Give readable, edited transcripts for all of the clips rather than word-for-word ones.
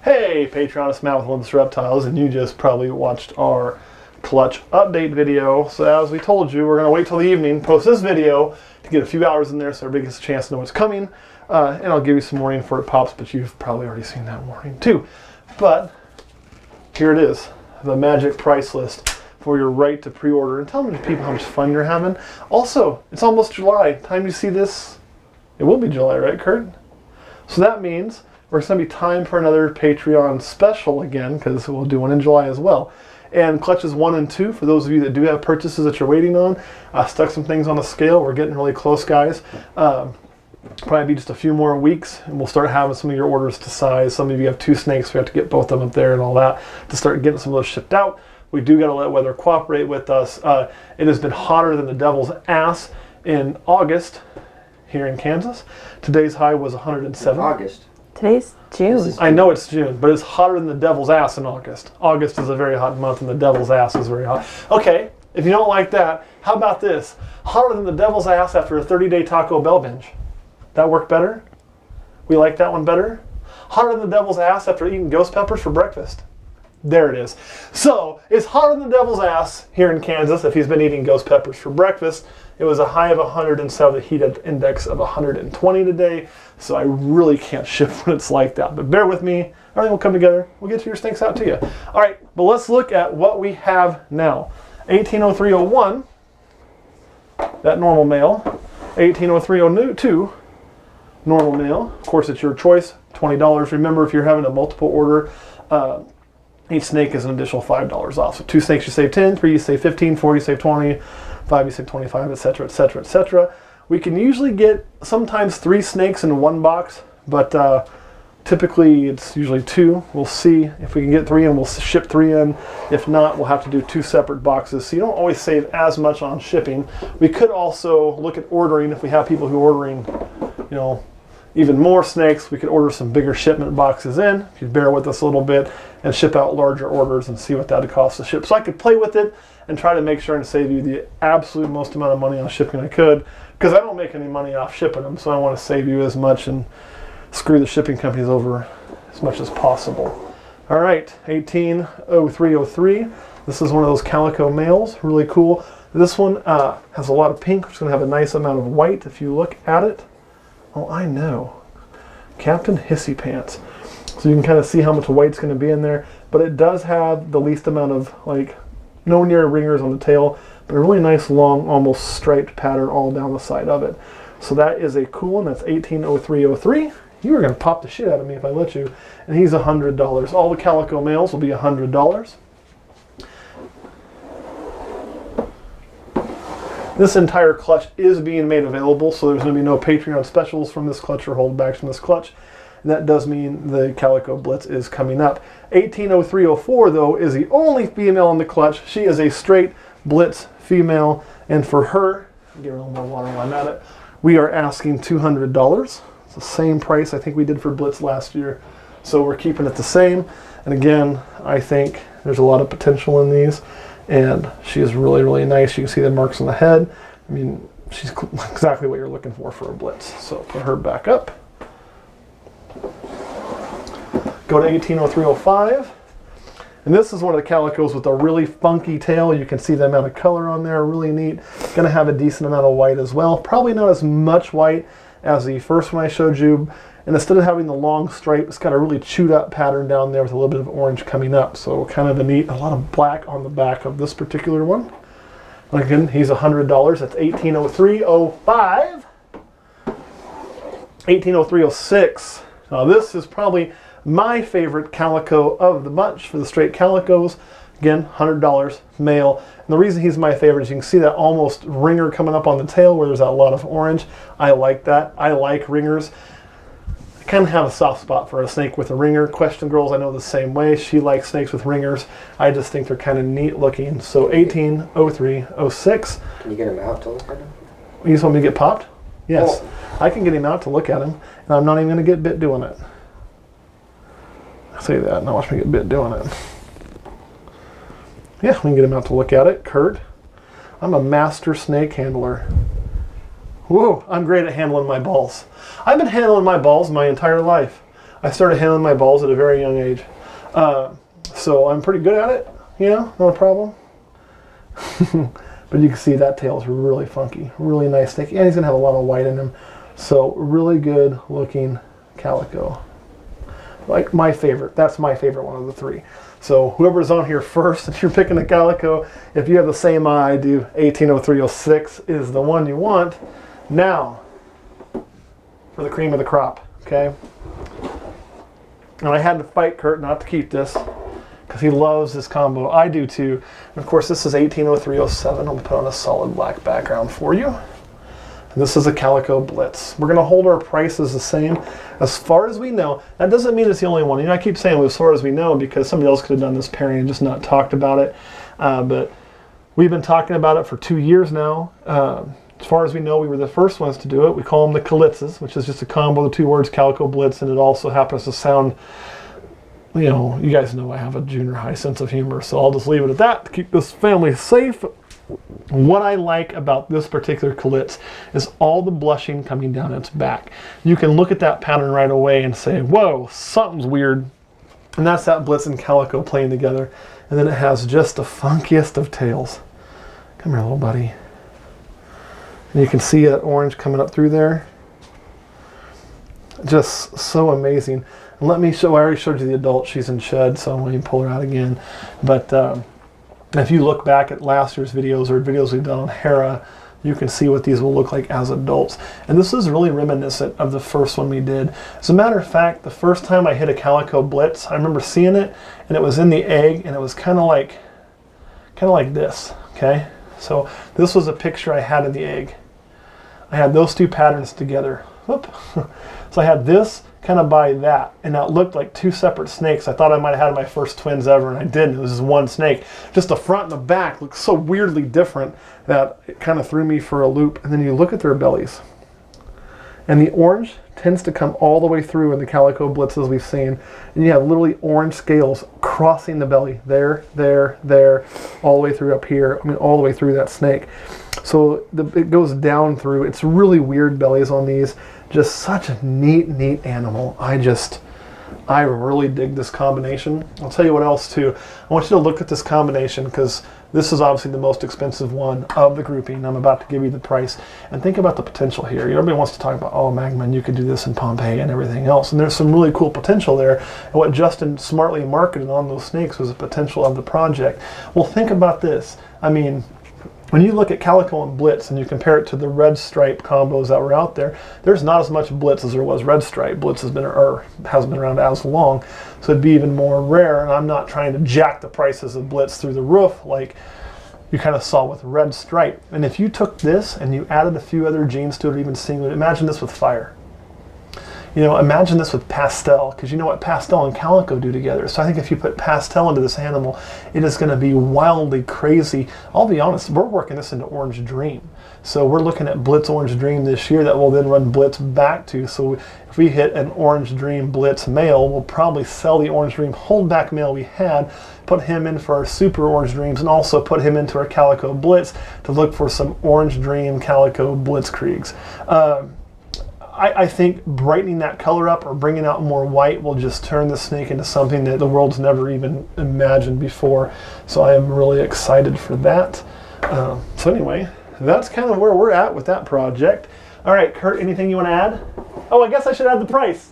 Hey, Patreon, it's Matt with Olympus Reptiles, and you just probably watched our clutch update video. So as we told you, we're going to wait till the evening, post this video to get a few hours in there so everybody gets a chance to know what's coming. And I'll give you some warning before it pops, but you've probably already seen that warning too. But here it is, the magic price list for your right to pre-order. And tell me people how much fun you're having. Also, it's almost July. Time you see this, it will be July, right, Kurt? So that means it's going to be time for another Patreon special again, because we'll do one in July as well. And clutches 1 and 2, for those of you that do have purchases that you're waiting on, stuck some things on the scale. We're getting really close, guys. Probably be just a few more weeks, and we'll start having some of your orders to size. Some of you have 2 snakes, we have to get both of them up there and all that to start getting some of those shipped out. We do got to let weather cooperate with us. It has been hotter than the devil's ass in August here in Kansas. Today's high was 107. August. Today's June. I know it's June, but it's hotter than the devil's ass in August. August is a very hot month, and the devil's ass is very hot. Okay, if you don't like that, how about this? Hotter than the devil's ass after a 30-day Taco Bell binge. That work better? We like that one better? Hotter than the devil's ass after eating ghost peppers for breakfast. There it is. So, it's hotter than the devil's ass here in Kansas if he's been eating ghost peppers for breakfast. It was a high of 107, a heat index of 120 today, so I really can't ship when it's like that. But bear with me, everything will come together. We'll get your snakes out to you. All right, but let's look at what we have now. 180301, that normal male. 180302, normal male. Of course, it's your choice, $20. Remember, if you're having a multiple order, each snake is an additional $5 off. So 2 snakes you save 10, 3 you save 15, 4 you save 20, 5 you save 25, etc., etc., etc. We can usually get sometimes 3 snakes in one box, but typically it's usually 2. We'll see if we can get 3 and we'll ship 3 in. If not, we'll have to do 2 separate boxes. So you don't always save as much on shipping. We could also look at ordering, if we have people who are ordering, you know, even more snakes, we could order some bigger shipment boxes in, if you bear with us a little bit, and ship out larger orders and see what that would cost to ship. So I could play with it and try to make sure and save you the absolute most amount of money on shipping I could, because I don't make any money off shipping them, so I want to save you as much and screw the shipping companies over as much as possible. All right, 180303. This is one of those Calico males, really cool. This one has a lot of pink, which is going to have a nice amount of white if you look at it. Oh, I know. Captain Hissy Pants. So you can kind of see how much white's going to be in there, but it does have the least amount of, like, no near ringers on the tail, but a really nice long, almost striped pattern all down the side of it. So that is a cool one. That's 180303. You were going to pop the shit out of me if I let you. And he's $100. All the Calico males will be $100. This entire clutch is being made available, so there's going to be no Patreon specials from this clutch or holdbacks from this clutch. And that does mean the Calico Blitz is coming up. 180304, though, is the only female in the clutch. She is a straight Blitz female, and for her, give her a little more water while I'm at it, we are asking $200. It's the same price I think we did for Blitz last year, so we're keeping it the same. And again, I think there's a lot of potential in these. And she is really, really nice. You can see the marks on the head. I mean, she's exactly what you're looking for a Blitz. So put her back up. Go to 180305. And this is one of the Calicos with a really funky tail. You can see the amount of color on there, really neat. Going to have a decent amount of white as well. Probably not as much white as the first one I showed you. And instead of having the long stripe, it's got a really chewed up pattern down there with a little bit of orange coming up. So kind of a neat, a lot of black on the back of this particular one. And again, he's $100. That's 180305. 180306. Now this is probably my favorite Calico of the bunch for the straight Calicos. Again, $100 male. And the reason he's my favorite is you can see that almost ringer coming up on the tail where there's a lot of orange. I like that. I like ringers. I kind of have a soft spot for a snake with a ringer. Question Girls, I know the same way. She likes snakes with ringers. I just think they're kind of neat looking. So 180306. Can you get him out to look at him? You just want me to get popped? Yes. Oh. I can get him out to look at him, and I'm not even going to get bit doing it. I say that, now watch me get bit doing it. Yeah, we can get him out to look at it. Kurt, I'm a master snake handler. Whoa, I'm great at handling my balls. I've been handling my balls my entire life. I started handling my balls at a very young age. So I'm pretty good at it, you know, not a problem. But you can see that tail is really funky, really nice snake, and he's gonna have a lot of white in him. So really good looking calico. Like my favorite, that's my favorite one of the three. So whoever's on here first, if you're picking a calico, if you have the same eye I do, 180306 is the one you want. Now, for the cream of the crop, okay? And I had to fight Kurt not to keep this, because he loves this combo. I do too. And of course, this is 180307. I'll put on a solid black background for you. And this is a Calico Blitz. We're gonna hold our prices the same as far as we know. That doesn't mean it's the only one. You know, I keep saying as far as we know because somebody else could have done this pairing and just not talked about it. But we've been talking about it for 2 years now. As far as we know, we were the first ones to do it. We call them the Calitzes, which is just a combo of the two words Calico Blitz, and it also happens to sound, you know, you guys know I have a junior high sense of humor, so I'll just leave it at that to keep this family safe. What I like about this particular Calitz is all the blushing coming down its back. You can look at that pattern right away and say, whoa, something's weird. And that's that Blitz and Calico playing together. And then it has just the funkiest of tails. Come here, little buddy. And you can see that orange coming up through there. Just so amazing. And let me show, I already showed you the adult. She's in shed, so I'm going to pull her out again. But if you look back at last year's videos or videos we've done on Hera, you can see what these will look like as adults. And this is really reminiscent of the first one we did. As a matter of fact, the first time I hit a Calico Blitz, I remember seeing it, and it was in the egg, and it was kind of like this, okay? So this was a picture I had in the egg. I had those two patterns together. Whoop. So I had this kind of by that, and that looked like two separate snakes. I thought I might have had my first twins ever, and I didn't. It was just one snake. Just the front and the back looked so weirdly different that it kind of threw me for a loop. And then you look at their bellies, and the orange tends to come all the way through in the Calico Blitzes we've seen, and you have literally orange scales crossing the belly, there, all the way through up here, I mean all the way through that snake. So it goes down through. It's really weird bellies on these. Just such a neat animal. I really dig this combination. I'll tell you what else too. I want you to look at this combination because this is obviously the most expensive one of the grouping. I'm about to give you the price. And think about the potential here. Everybody wants to talk about, oh, Magman, you could do this in Pompeii and everything else. And there's some really cool potential there. And what Justin smartly marketed on those snakes was the potential of the project. Well, think about this. I mean, when you look at Calico and Blitz and you compare it to the red stripe combos that were out there, there's not as much Blitz as there was red stripe. Blitz has been around as long, so it'd be even more rare. And I'm not trying to jack the prices of Blitz through the roof like you kind of saw with red stripe. And if you took this and you added a few other genes to it, or even single, imagine this with fire. You know, imagine this with pastel, because you know what pastel and calico do together. So I think if you put pastel into this animal, it is going to be wildly crazy. I'll be honest, we're working this into Orange Dream. So we're looking at Blitz Orange Dream this year that we'll then run Blitz back to. So if we hit an Orange Dream Blitz male, we'll probably sell the Orange Dream holdback male we had, put him in for our Super Orange Dreams, and also put him into our Calico Blitz to look for some Orange Dream Calico Blitzkriegs. I think brightening that color up or bringing out more white will just turn the snake into something that the world's never even imagined before. So I am really excited for that. So anyway, that's kind of where we're at with that project. All right, Kurt, anything you want to add? Oh, I guess I should add the price,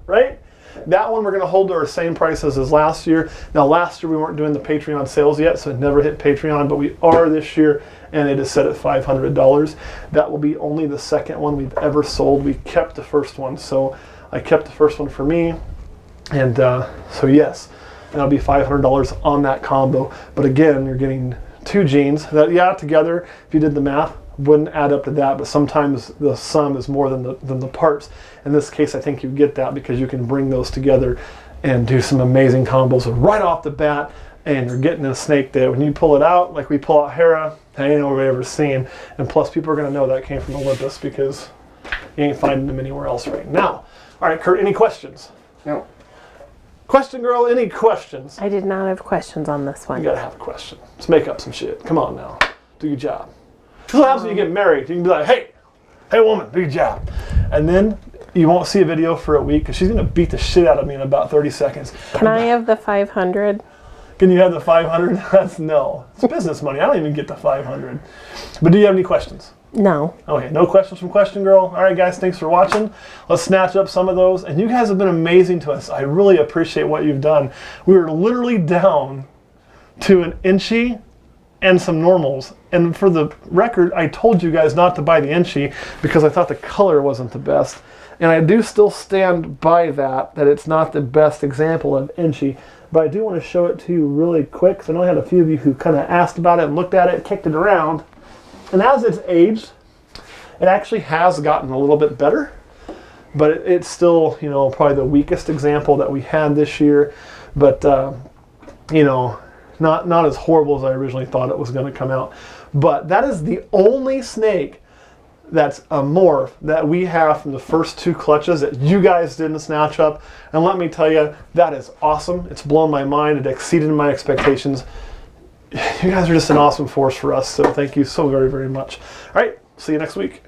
right? That one we're going to hold to our same prices as last year. Now, last year we weren't doing the Patreon sales yet, so it never hit Patreon, but we are this year, and it is set at $500. That will be only the second one we've ever sold. We kept the first one, so I kept the first one for me, and so yes, that'll be $500 on that combo. But again, you're getting two genes that, yeah, together, if you did the math, wouldn't add up to that, but sometimes the sum is more than the parts. In this case, I think you get that because you can bring those together and do some amazing combos right off the bat, and you're getting a snake that when you pull it out, like we pull out Hera, that ain't nobody ever seen. And plus, people are going to know that came from Olympus because you ain't finding them anywhere else right now. All right, Kurt, any questions? No. Question girl, any questions? I did not have questions on this one. You got to have a question. Let's make up some shit. Come on now. Do your job. This is what happens when you get married. You can be like, hey woman, do your job. And then You won't see a video for a week because she's going to beat the shit out of me in about 30 seconds. Can I have the 500? Can you have the 500? That's no. It's business money. I don't even get the 500. But do you have any questions? No. Okay, no questions from Question Girl. All right, guys, thanks for watching. Let's snatch up some of those. And you guys have been amazing to us. I really appreciate what you've done. We were literally down to an inchy and some normals. And for the record, I told you guys not to buy the inchy because I thought the color wasn't the best. And I do still stand by that it's not the best example of inchy. But I do want to show it to you really quick because I know I had a few of you who kind of asked about it and looked at it, kicked it around. And as it's aged, it actually has gotten a little bit better. But it's still, you know, probably the weakest example that we had this year. But, you know, not as horrible as I originally thought it was going to come out. But that is the only snake that's a morph that we have from the first 2 clutches that you guys didn't snatch up. And let me tell you, that is awesome. It's blown my mind. It exceeded my expectations. You guys are just an awesome force for us. So thank you so very, very much. All right. See you next week.